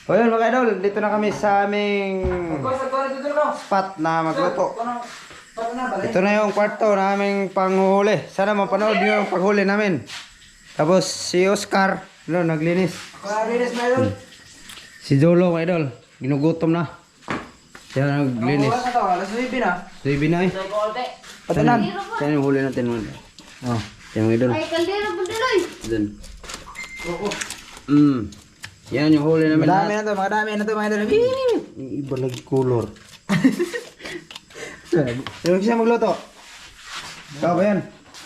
O yun mga idol, dito na kami sa aming spot na magluto. Ito na yung kwarto na aming panghuli. Sana mapanood nyo yung panghuli namin. Tapos si Oscar, naglinis. Si Jolo mga idol, ginugutom na. Siya naglinis. Suibi na eh. Patanan. Saan yung huli natin mga idol? Oh, yan mga idol. Ay, kaldero po daloy. Dun. Yan yung huli namin. Madami na to mga idol. Iba lagi color. Yung siya magluto. Ikaw ba yan?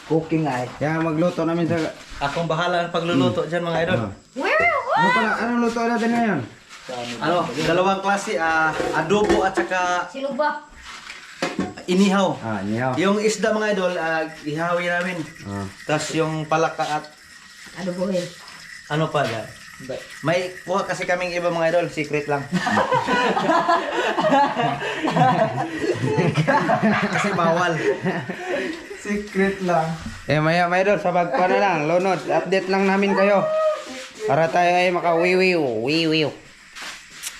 Cooking ay. Yan magluto namin sa... Akong bahala ng pagluluto dyan mga idol. Ano pala? Anong luto natin ngayon? Ano, dalawang klase, adobo at saka Sino ba? inihaw. Niyaw. Yung isda mga idol, ihawin namin. Tapos yung palaka at Ano buhin? ano pala. May kuha kasi kaming iba mga idol, secret lang. Kasi bawal. Secret lang. Maya idol, sa bagpa na lang. Lunod, update lang namin kayo. Para tayo ay maka-wiwiw.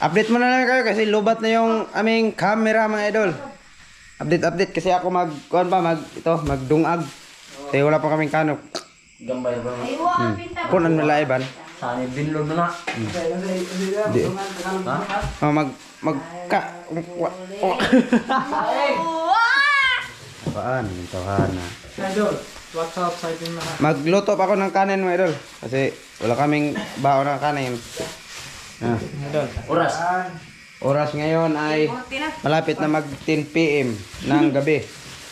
Update mo na lang kayo kasi lubat na yung aming camera mga idol. Update kasi ako magdungag. Kasi wala pa kaming kanok. Gambay ba? Ay, wala pinta. Kunan mo laiban. Saan binlo na na? Di. Ha? Paan, tawhana. Idol, what's up sa itin na? Magluto pa ako ng kanin mga idol. Kasi wala kaming baon ng kanin. Idol, oras. Oras ngayon ay malapit na mag 10 PM ng gabi.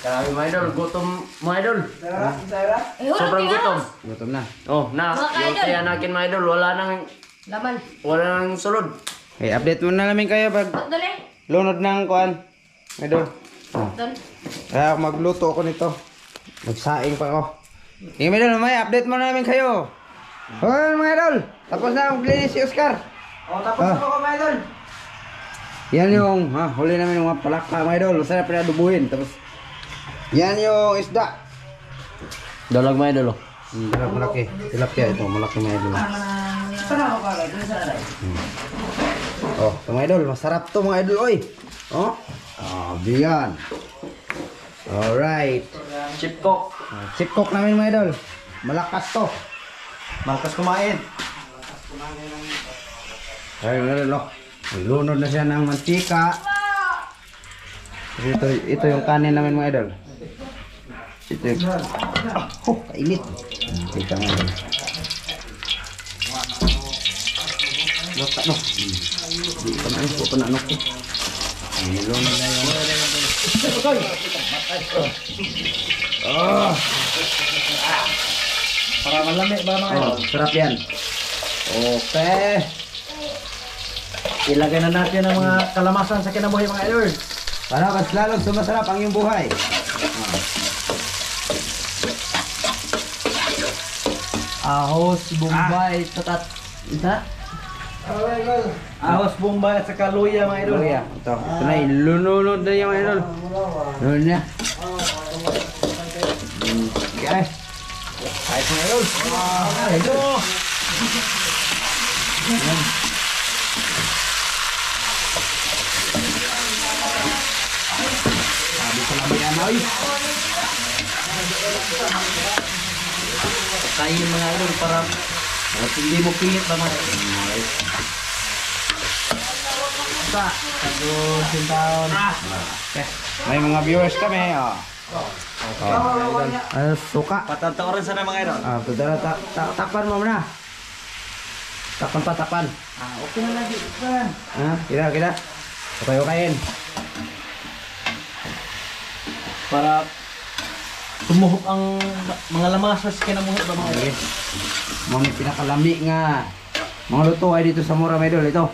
Grabe mga idol, gutom mga idol. Ay, wala Sobrang pinta. gutom. Gutom na. Oh, na, Mga yung idol. kaya nakin mga idol, Laman. wala nang sulod. Okay, update mo na namin kayo pag Dali. lunod ng kuan. Mga idol. Don. Kaya magluto ako nito. Magsaing pa ako. Okay, mga idol, may update mo na namin kayo. Hoy mga idol, tapos na ang linis si Oscar. Tapos Ah. ako mga idol. Yan yung huli namin ng mga palaka mga idol. Masarap na dubuhin. Tapos yan yung isda. Dalag mga idol. Malaki. Tilapia ito. Malaki mga idol. Oh, ito mga idol. Masarap to mga idol. Oy. Oh. Biyan. Alright. Chip cook. Chip cook namin mga idol. Malakas to. Malakas kumain. Ay mga idol. Oh. Lunod na siya ng mantika. Ito yung kanin namin mga idol. Ito yung... kainit. Mantika mga idol. Lota no. Di pa na ito. Pa na ano ko. Lunod na yung... Para malami ba mga idol? Sarap yan. Okay. Ilagay na natin ang mga kalamasan sa kinabuhi mga idol. Para mas lalong sumasarap ang iyong buhay. Ahos, Bombay, tatat. Isa? Ahos, Bombay at saka luya mga idol. Luya. Ito na ilunod na yung idol. Lunod na. Okay. Kahit mga idol. Idol. Sabi ko naman yan ay. Kain mga idol para at hindi mo pilit ba mga idol. Sa, tagot yung taon. Okay. May mga viewers kami. Ano suka? Patanta rin sana mga idol. Tudara takpan mo muna. Takpan pa takpan. Okay na lagi. Pan. Kira. Okay. Para tumuhok ang mga lamasas kinamuhok ba mga idol. Mga pinakalami nga. Mga luto ay dito sa Mura Medol. Ito.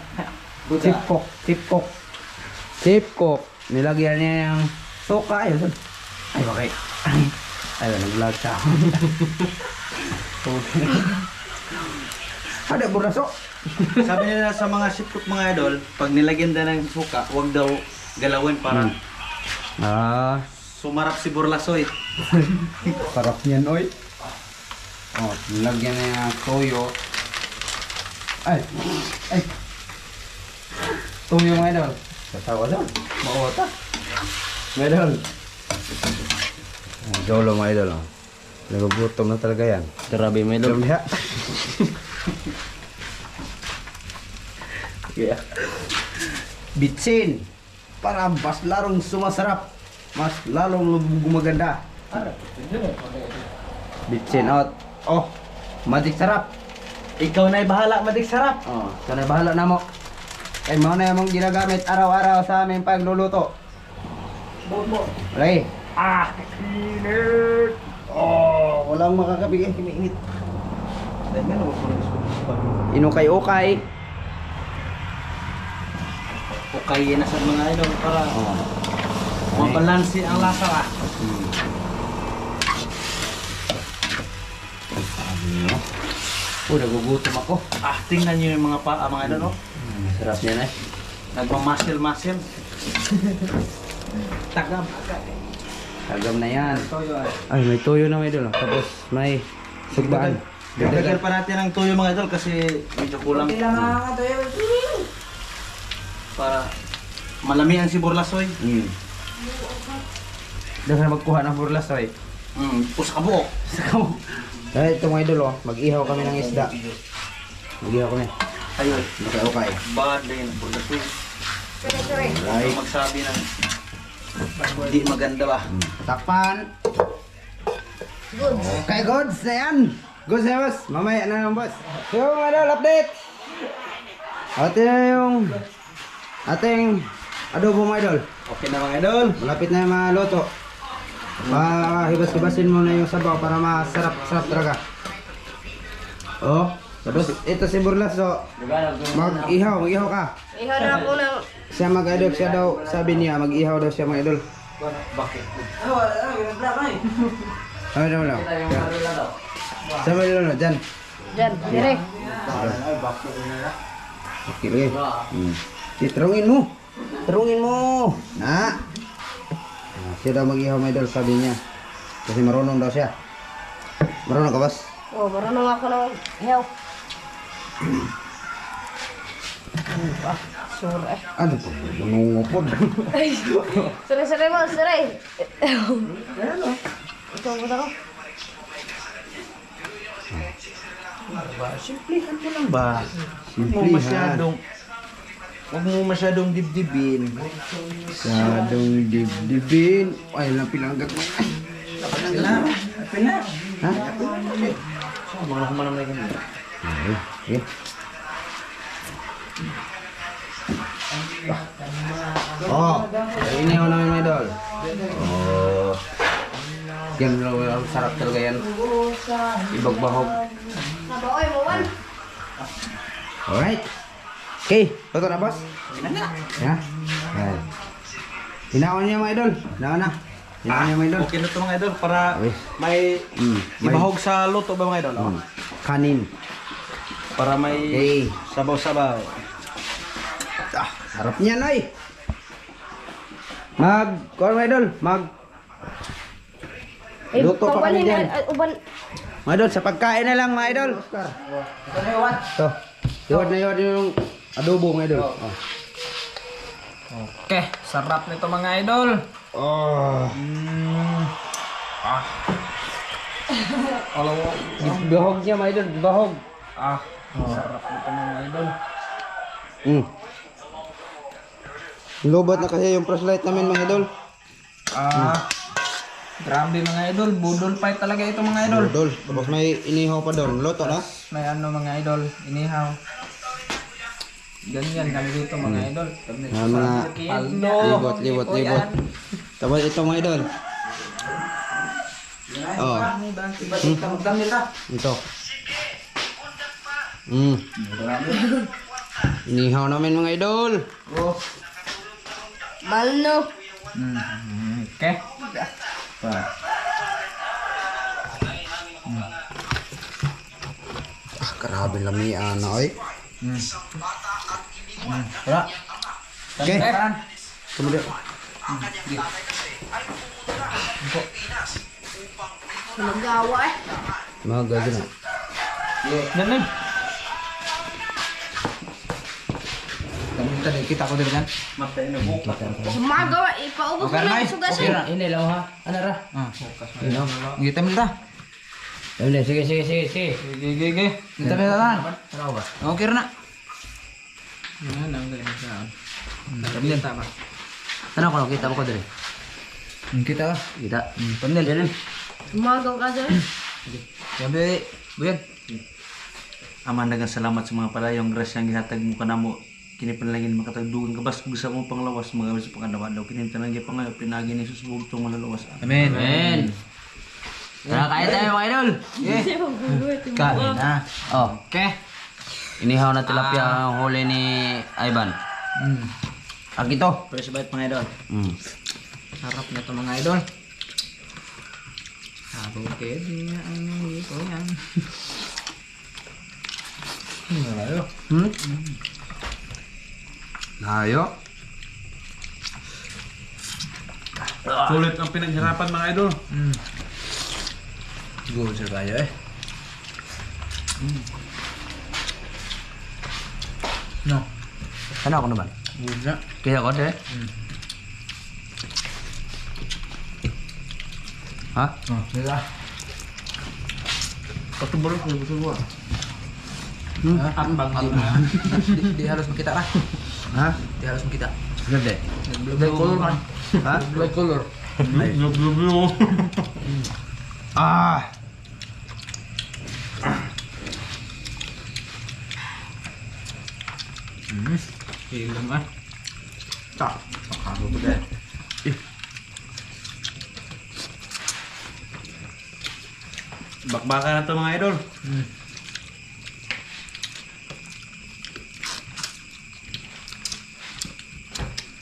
Chip cook. Nilagyan niya yung suka. Ay, okay. Ay, nag-vlog siya. Ada buraso. Sabi nila sa mga sipkot mga idol, pag nilagyan na ng suka, huwag daw galawin para sumarap si burlasoy. Sarap niyan, oy. Nilagyan niya yung toyo. Ay. Tuyo mga idol. Katawa doon. Maota. Mga idol. Jolo mga idol. Oh. Nagugutom na talaga yan. Grabe mga idol. Liha. Yeah. Bitsin. Para mas larong sumasarap. Mas lalong gumaganda. Bitsin out. Oh. Madik sarap. Ikaw na'y bahala, madik sarap. Oh, ito na bahala na mo. Kaya mo na yung ginagamit araw-araw sa aming pagluluto. Okay. Ah! Init! Oh, walang makakabigay. Init. Inukay-ukay. Okay na sa mga idol para Oh. mabalansi ang lasa ah. Oh, nagugutom ako. Ah, tingnan nyo yung mga mga idol, no? Sarap niyan eh. Nagmamasil-masil. Tagam. Tagam na yan. Toyo ay. Ay, may tuyo na may idol. Tapos may sugbaan. Dagdagan pa natin ang tuyo mga idol kasi medyo kulang. Para malami ang siburlasoy. Dapat na magkuha ng burlas oy. Pus ka buok. Kaya ito mga idol, oh, mag-ihaw kami ng isda. Mag-ihaw kami. Ayun. Okay. Bad din. Burlasoy. Sorry. Ay, magsabi ng di maganda ba? Takpan. Good. Okay, goods na yan. Goods na boss. Mamaya na ng boss. So mga idol, update. Ate na yung ating adobo mga idol. Okay na mga idol. Malapit na yung mga luto. Hibas-hibasin mo na yung sabaw para masarap-sarap talaga. Oh, tapos ito si Burlas, so mag-ihaw ka. Ihaw na ako ng... Siya mag-idol, siya daw, sabi niya, mag-ihaw daw siya mga idol. Bakit? Ano daw lang? Sabi nila no, dyan. Diyan, dire. Okay, lagi. Tarungin mo. Tarungin mo. Na. Siya daw mag-ihaw mga idol, sabi niya. Kasi marunong daw siya. Marunong ka, boss? Oh, marunong ako ng ihaw. Sure. Ano po? Nangungupod. Sorry mo, sorry. Ito ang ko. Simplihan mo lang ba? Simplihan. Huwag mo masyadong dibdibin. Masyadong dibdibin. Ay, lang pilanggat mo. Ha? Mga kumanang na ganyan. Okay. Oh, ini ako namin mga idol. Oh. Yan ang sarap talaga yan. Ibagbahog. Nabaoy mo, Wan. Alright. Okay, luto na boss? Ya. Ayan. Hinaon niya mga idol. Hinaon na. Hinaon niya mga idol. Okay na ito mga idol para Uy. may may- ibahog sa luto ba mga idol? Hmm. Kanin. Para may Okay. sabaw-sabaw. Ah, harap niya noy. Kuha mga idol. Luto pa kami pagbalhin dyan. na, uban. Mga idol, sa pagkain na lang mga idol. Ito. Iwad na iwad yung adobo mga idol. Oh. Okay, sarap nito mga idol. Oh. Alam mo. Bahog niya mga idol. Bahog. Sarap nito mga idol. Lobat na kasi yung flashlight namin mga idol. Grabe mga idol, budol fight talaga ito mga idol. Idol. Tapos may inihaw pa doon. Luto no? May ano mga idol, inihaw. Ganyan kami dito mga idol. Mga libot, libot, libot. Tapos ito mga idol. Oh. Ito. Inihaw namin mga idol. Balno. Okay. Grabe lamian na oy. Wala. Okay. Kemudian. Nagawa eh. Mga gagawin na. Nanay. tadi kita ko diri kan. Matay na bukas. Sumagawa, ipaubos Okay, mo na Nay. yung sugasan. Ini lang ha. Ano ra? Ah. Ino. Ngita mo ta. Dali, sige. Ge. Ngita mo ta. Ano ba? Okay na. Yan ang galing sa. Thumbnail. Ano ko kita mo ko dali. Kita. Kita. Thumbnail. Sumagaw ka dyan. Sabi, buyan. Aman dagang salamat sa mga palayong grasyang gihatag mo kanamo. Kini panalangin makatagdugan kabas kung sa mong panglawas mga sa pangadawa daw kini tanang pangayo pinagi ni Jesus bugtong malalawas. Amen. Amen. Tara, kaya tayo mga idol. Kain na. Oh, okay. Inihaw na tilapia ang huli ni Ivan. Akito. Fresh bite mga idol. Sarap na to mga idol. Okay, niya ang ito yan. Ayo. Nayo. Sulit ang pinaghirapan mga idol. Good sir kayo eh. No. Ano ako naman? Good na. Kaya ko deh. Ha? Oh, sila. Patubor ko gusto ko. At bang di harus kita lah. Ha? Di harus kita. Gede. Black color kan. Ha? Black color. Ah. Ilong ah. Tak. Makano to deh. Bakbakan na to mga idol.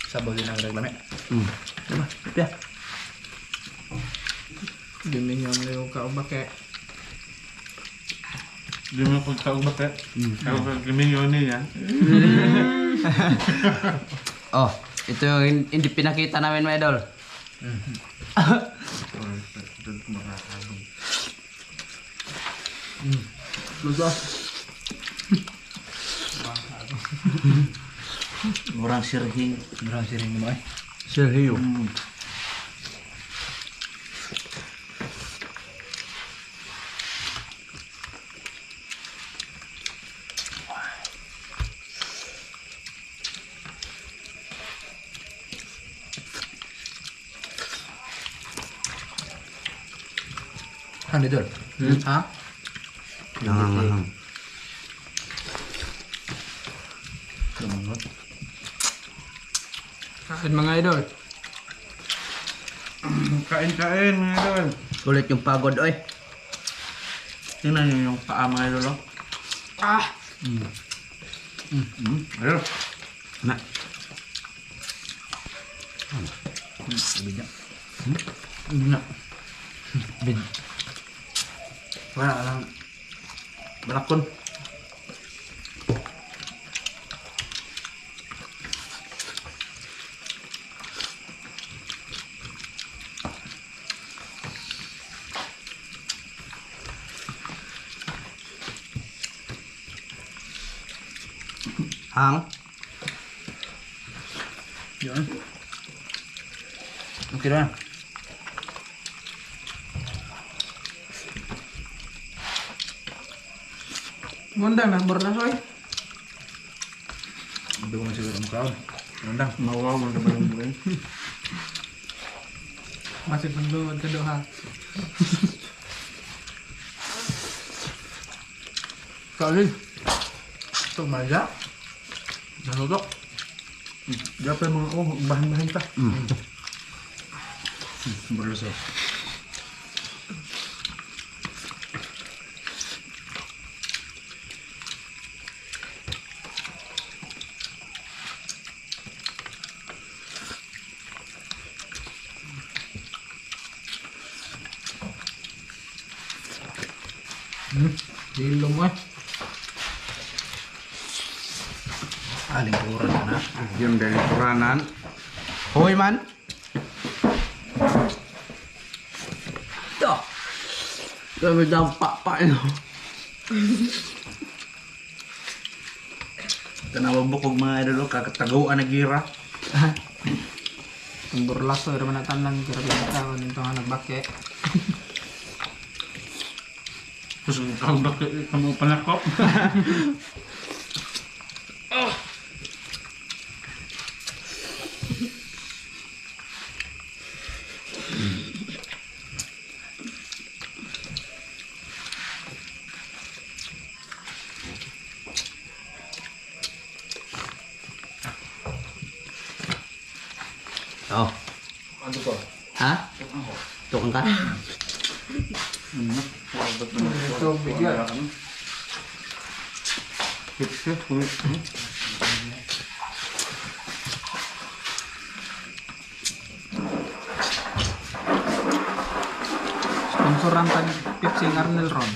Sabaw din ang reklame. Diba? Pia. Diminyon na yung kaubak eh. Di mo pagkaog bakit? Ako kagamiyon niya. Oh, ito yung hindi pinakita namin mga idol. Lusa. Murang sirhing. Berang siring mo eh. Seryo. Han dito. Ha? Nangangang. Kain mga idol. Kain mga idol. Sulit yung pagod oy. Tingnan nyo yung paa mga idol. Oh. Ayun. Na. Na. Bid. Wala lang. Balakon. Hang. Yun. Okay na. Ngundang na, borna soy. Hindi ko na siguro mukhaon. Ngundang. Mawaw mo na ba yung buhay? Masih penduan ke doha. Kali. Ito maja. Nalugok. Dapat mga bahan-bahan pa. Berluso. Hilom eh. Aling kurang na. Yung dari puranan. Hoy man. Ito. Kami daw pa ino. Tanawag bukog mga idol, kakataguan na gira. Ang burlaso, naman natanan, grabe na tao, nito nga nagbake. Terus kalau bakit kamu panakop? Oh. Ano to? Ha? Tukang ka? Tubig yan. Sponsoran tag Pepsi Arnel Ron.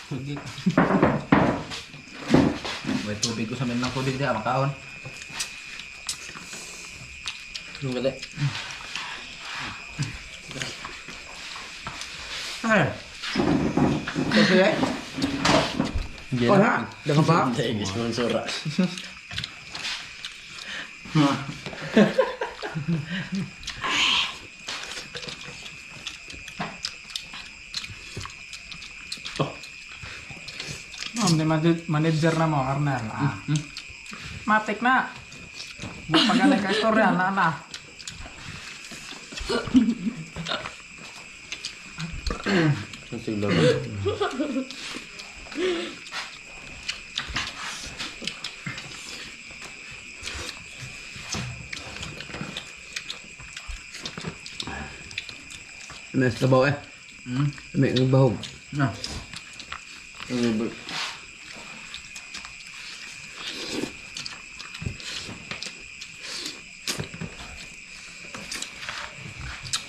Sige. May tubig ko sa min ng tubig diya, makaon. Yung gali. Ay, Kasi eh? oh na. Daga ba? Hindi, sponsora. Di manager na mo, Arnel. Matik na. Magpagaling ka istorya, na. May sabaw eh. May bahog. Nah.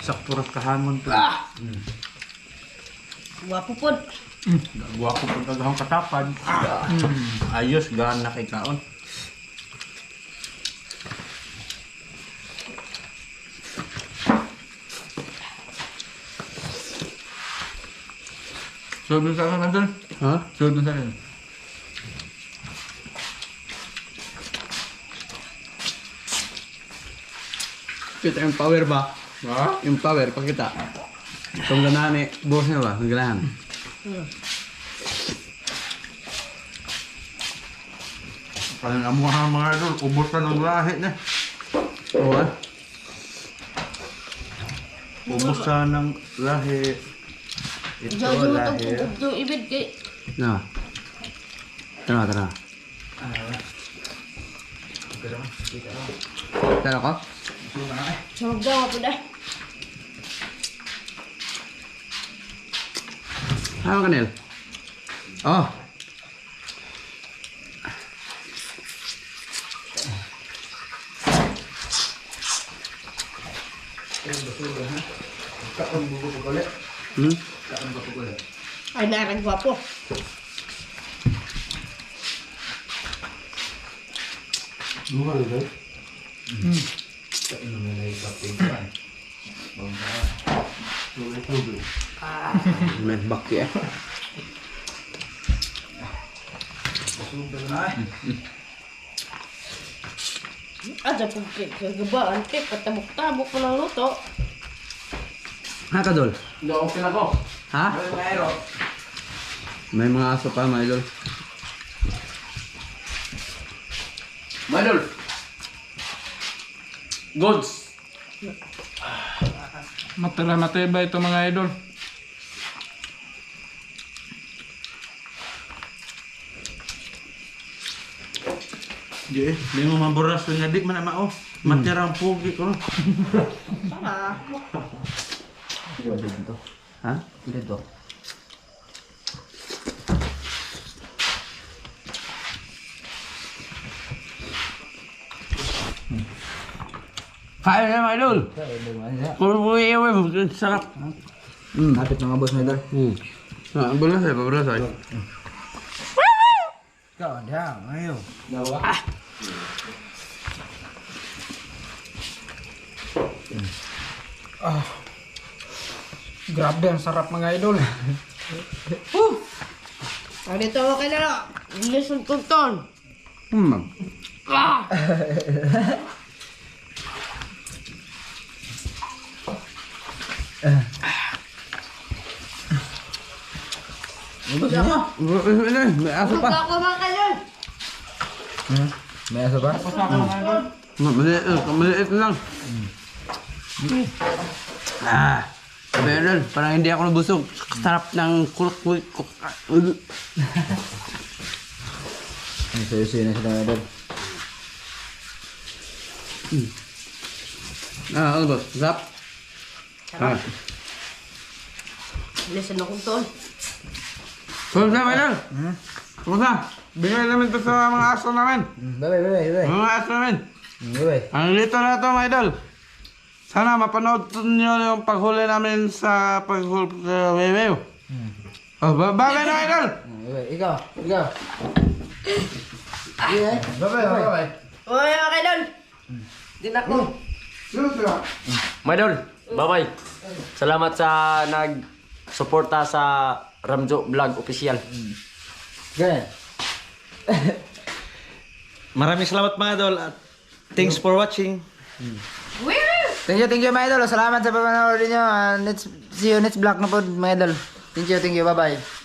Sakto ras kahamon to. Wapo pod. Gagawa ko pag kagahang katapad. Ayos, gaan na kay kaon. So, dun sa kanan dun? Ha? So, dun sa kanan. Kita yung power ba? Ha? Yung power, pakita. Itong ganahan eh. Buhos niya ba? Yung ganahan. Kanan amo ha mga idol, ubos na ng lahi na. Oo ah. Ubos na ng lahi. Ito Jojo lahi. tong ibid kay Na. Tara, tara. Tara ko? sarap daw pod eh. Ano kanil? Oh. Hmm? Ay narang gwapo. May baki eh. Ada po kagabaan kay patabok-tabok ko ng luto. Ha, Kadol? Okay na ko. Ha? May mga aso pa, mga idol. Madol. Goods. Matibay ito mga idol. Di mo maburas nga di man na mao. Matirang pugi ko. Ah, Ha? Dito. Kain na, mga idol! Kuwi, sarap. Kapit mga boss na idol. Ah, ang bulas eh, pabulas eh. Ikaw, diyan, ayaw. Grabe, ang sarap mga idol. dito ako kay na. Bilis ng tunton. May aso pa. Ako mga kaidol. May aso pa? Maliit lang. Sabi idol, parang hindi ako nabusog. Sarap ng kulak. Ang sayo-sayo na sila idol. Ano ba? Sarap? Listen akong tol. Tulad na, idol. Tulad na. Bigay namin ito sa mga aso namin. Bye-bye. Mga aso namin. Bye-bye. Ang lito na ito, mga idol. Sana mapanood nyo yung paghuli namin sa paghuli sa Wewew. Oh, bagay na, idol. Bye-bye. Ikaw. Bye-bye. Oy mga kaidol. Din ako. My idol, bye-bye. Salamat sa nag-suporta sa Ramjo Vlog Official. Ganyan. Maraming salamat mga idol at thanks for watching. Thank you mga idol. Salamat sa panonood niyo. See you next vlog na po mga idol. Thank you. Bye-bye.